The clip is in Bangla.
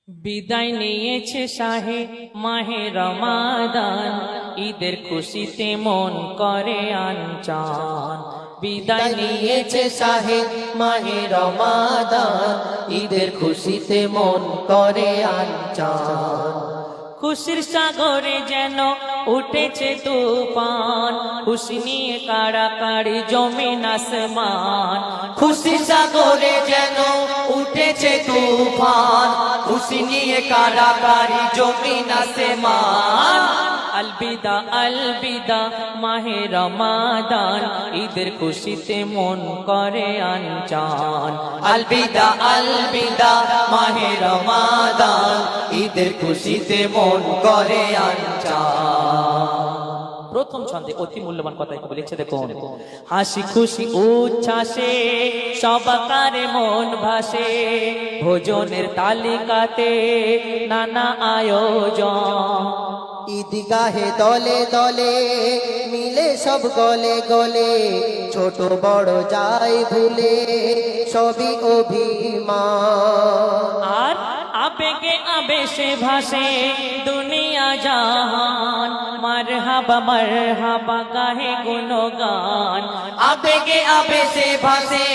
বিদায় নিয়েছে শাহে মাহে রমাদান, ঈদের খুশিতে মন করে আনচান। বিদায় নিয়েছে শাহে মাহে রমাদান, ঈদের খুশিতে মন করে আনচান। খুশির সাগরে যেন উঠেছে তুফান, খুশি নিয়ে কাড়াকাড়ি জমিন আসমান। খুশির সাগরে যেন উঠেছে তুফান, খুশি নিয়ে কাড়াকাড়ি জমিন আসমান। আলবিদা আলবিদা মাহে রমাদান, ঈদের খুশিতে মন করে আনচান। আলবিদা আলবিদা মাহে রমাদান, ঈদের খুশিতে মন করে আনচান। প্রথম ছন্দে অতি মূল্যবান কথাই বলেছে, দেখুন। হাসি খুশি উচ্ছ্বাসে সবাকারে মন ভাসে, ভোজনের তালিকাতে নানা আয়োজন। ঈদগাহে দলে দলে মিলে সব গলে গলে, ছোট বড় যায় ভুলে সবই অভিমান। আর আবেগে আবেশে ভাসে দুনিয়া জাহান, মারহাবা গাহে গুণগান। আবেগে আবেশে ভাসে